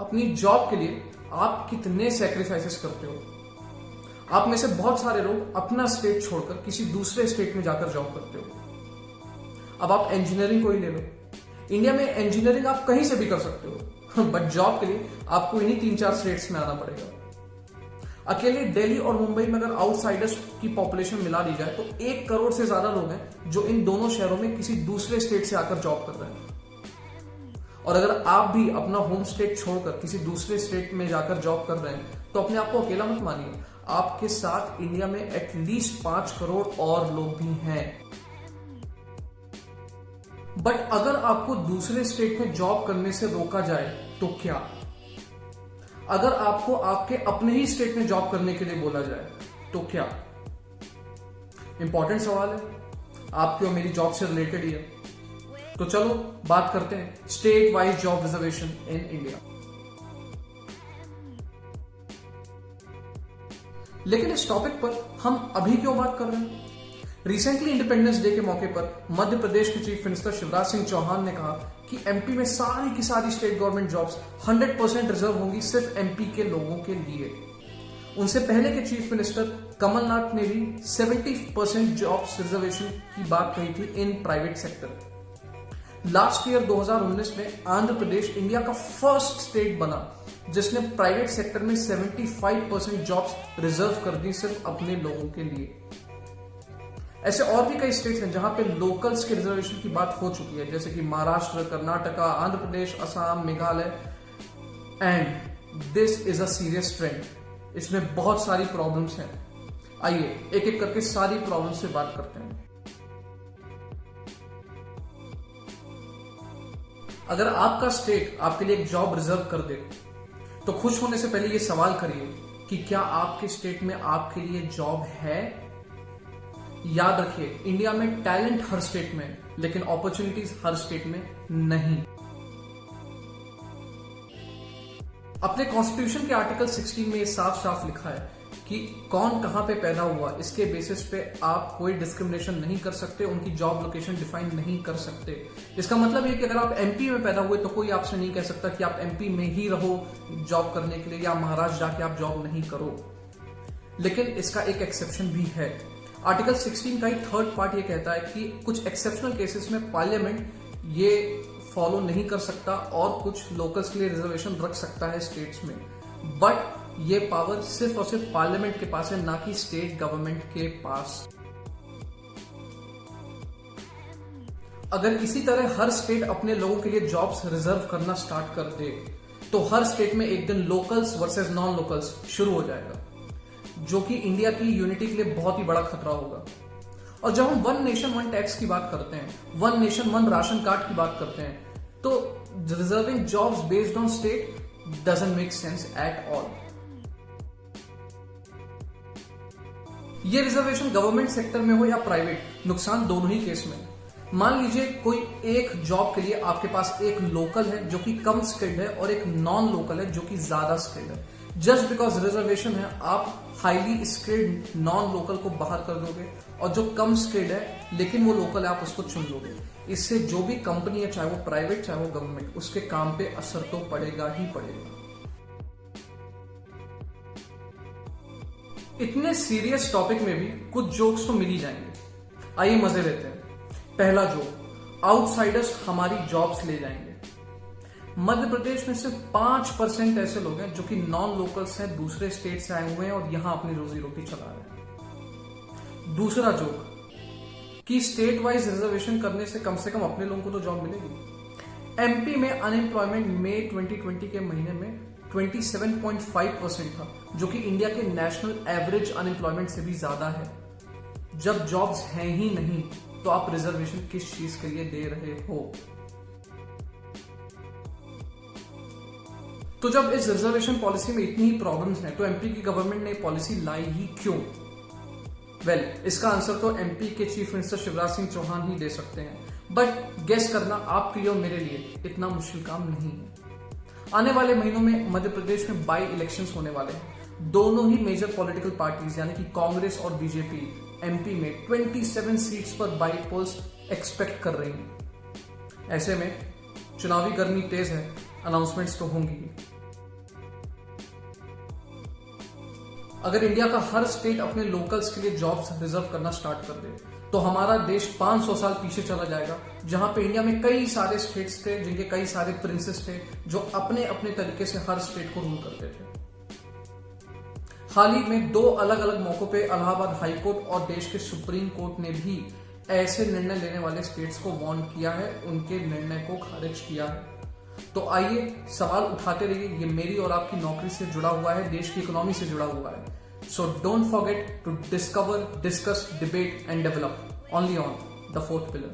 अपनी जॉब के लिए आप कितने सैक्रिफाइसेस करते हो। आप में से बहुत सारे लोग अपना स्टेट छोड़कर किसी दूसरे स्टेट में जाकर जॉब करते हो। अब आप इंजीनियरिंग को ही ले लो। इंडिया में इंजीनियरिंग आप कहीं से भी कर सकते हो, बट जॉब के लिए आपको इन्हीं 3-4 स्टेट्स में आना पड़ेगा। अकेले दिल्ली और मुंबई में अगर आउटसाइडर्स की पॉपुलेशन मिला दी जाए तो 1 करोड़ से ज्यादा लोग हैं जो इन दोनों शहरों में किसी दूसरे स्टेट से आकर जॉब कर रहे हैं। और अगर आप भी अपना होम स्टेट छोड़कर किसी दूसरे स्टेट में जाकर जॉब कर रहे हैं तो अपने आप को अकेला मत मानिए। आपके साथ इंडिया में एटलीस्ट 5 करोड़ और लोग भी हैं। बट अगर आपको दूसरे स्टेट में जॉब करने से रोका जाए तो क्या? अगर आपको आपके अपने ही स्टेट में जॉब करने के लिए बोला जाए तो क्या? इंपॉर्टेंट सवाल है, आपकी और मेरी जॉब से रिलेटेड ही है। तो चलो बात करते हैं state wise job reservation in India. लेकिन इस टॉपिक पर हम अभी क्यों बात कर रहे हैं? रिसेंटली इंडिपेंडेंस डे के मौके पर मध्य प्रदेश के चीफ मिनिस्टर शिवराज सिंह चौहान ने कहा कि एमपी में सारी की सारी स्टेट गवर्नमेंट जॉब्स 100% रिजर्व होंगी सिर्फ एमपी के लोगों के लिए। उनसे पहले के चीफ मिनिस्टर कमलनाथ ने भी 70% जॉब्स रिजर्वेशन की बात कही थी in private sector. Last year 2019 में आंध्र प्रदेश इंडिया का फर्स्ट स्टेट बना जिसने प्राइवेट सेक्टर में 75% जॉब्स रिजर्व कर दी सिर्फ अपने लोगों के लिए। ऐसे और भी कई स्टेट्स हैं जहां पे लोकल्स के रिजर्वेशन की बात हो चुकी है, जैसे कि Maharashtra, Karnataka, Andhra Pradesh, Assam, Meghalaya. And this is a serious trend. इसमें बहुत सारी प्रॉब्लम्स हैं। आइए एक एक करके सारी प्रॉब्लम्स से बात करते हैं। अगर आपका स्टेट आपके लिए एक जॉब रिजर्व कर दे तो खुश होने से पहले ये सवाल करिए कि क्या आपके स्टेट में आपके लिए जॉब है। याद रखिए, इंडिया में टैलेंट हर स्टेट में, लेकिन अपॉर्चुनिटीज हर स्टेट में नहीं। अपने कॉन्स्टिट्यूशन के आर्टिकल 16 में साफ साफ लिखा है कि कौन कहां पे पैदा हुआ इसके बेसिस पे आप कोई डिस्क्रिमिनेशन नहीं कर सकते, उनकी जॉब लोकेशन डिफाइन नहीं कर सकते। इसका मतलब है कि अगर आप एमपी में पैदा हुए तो कोई आपसे नहीं कह सकता कि आप एमपी में ही रहो जॉब करने के लिए या महाराष्ट्र जाके आप जॉब नहीं करो। लेकिन इसका एक एक्सेप्शन भी है। आर्टिकल 16 का ही थर्ड पार्ट ये कहता है कि कुछ एक्सेप्शनल केसेस में पार्लियामेंट ये फॉलो नहीं कर सकता और कुछ लोकल्स के लिए रिजर्वेशन रख सकता है स्टेट्स में। बट ये पावर सिर्फ और सिर्फ पार्लियामेंट के पास है, ना कि स्टेट गवर्नमेंट के पास। अगर इसी तरह हर स्टेट अपने लोगों के लिए जॉब्स रिजर्व करना स्टार्ट कर दे तो हर स्टेट में एक दिन लोकल्स वर्सेस नॉन लोकल्स शुरू हो जाएगा, जो कि इंडिया की यूनिटी के लिए बहुत ही बड़ा खतरा होगा। और जब हम 1 नेशन 1 टैक्स की बात करते हैं, 1 नेशन 1 राशन कार्ड की बात करते हैं, तो reserving jobs based on state doesn't make sense at all. ये रिजर्वेशन गवर्नमेंट सेक्टर में हो या प्राइवेट, नुकसान दोनों ही केस में। मान लीजिए कोई एक जॉब के लिए आपके पास एक लोकल है जो कि कम स्किल्ड है और एक नॉन लोकल है जो कि ज्यादा स्किल्ड है। जस्ट बिकॉज रिजर्वेशन है आप हाईली स्किल्ड नॉन लोकल को बाहर कर दोगे और जो कम स्किल्ड है लेकिन वो लोकल है आप उसको चुन लोगे। इससे जो भी कंपनी है, चाहे वो प्राइवेट चाहे वो गवर्नमेंट, उसके काम पे असर तो पड़ेगा ही पड़ेगा। इतने सीरियस टॉपिक में भी कुछ जोक्स तो मिल ही जाएंगे। आइए मजे लेते हैं। पहला जोक, आउटसाइडर्स हमारी जॉब्स ले जाएंगे। मध्य प्रदेश में सिर्फ 5% ऐसे लोग हैं जो कि नॉन लोकल्स हैं, दूसरे स्टेट से आए हुए हैं और यहां अपनी रोजी रोटी चला रहे हैं। दूसरा जोक कि स्टेट वाइज रिजर्वेशन करने से कम अपने लोगों को तो जॉब मिलेगी। एमपी में अनएम्प्लॉयमेंट मई 2020 के महीने में 27.5% था, जो कि इंडिया के नेशनल एवरेज अनएम्प्लॉयमेंट से भी ज्यादा है। जब जॉब्स हैं ही नहीं तो आप रिजर्वेशन किस चीज के लिए दे रहे हो? तो जब इस रिजर्वेशन पॉलिसी में इतनी ही प्रॉब्लम्स हैं तो एमपी की गवर्नमेंट ने पॉलिसी लाई ही क्यों? इसका आंसर तो एमपी के चीफ मिनिस्टर शिवराज सिंह चौहान ही दे सकते हैं। बट गेस करना आपके लिए और मेरे लिए इतना मुश्किल काम नहीं है। आने वाले महीनों में मध्य प्रदेश में बाई इलेक्शंस होने वाले हैं। दोनों ही मेजर पॉलिटिकल पार्टीज यानी कि कांग्रेस और बीजेपी एमपी में 27 सीट्स पर बाई पोल्स एक्सपेक्ट कर रही हैं। ऐसे में चुनावी गर्मी तेज है, अनाउंसमेंट्स तो होंगी ही। अगर इंडिया का हर स्टेट अपने लोकल्स के लिए जॉब्स रिजर्व करना स्टार्ट कर दे तो हमारा देश 500 साल पीछे चला जाएगा, जहां पे इंडिया में कई सारे स्टेट्स थे जिनके कई सारे प्रिंसेस थे जो अपने अपने तरीके से हर स्टेट को रूल करते थे। हाल ही में 2 अलग अलग मौकों पे इलाहाबाद हाई कोर्ट और देश के सुप्रीम कोर्ट ने भी ऐसे निर्णय लेने वाले स्टेट्स को वार्न किया है, उनके निर्णय को खारिज किया है। तो आइए सवाल उठाते रहिए, ये मेरी और आपकी नौकरी से जुड़ा हुआ है, देश की इकोनॉमी से जुड़ा हुआ है। So don't forget to discover, discuss, debate and develop only on the 4th pillar.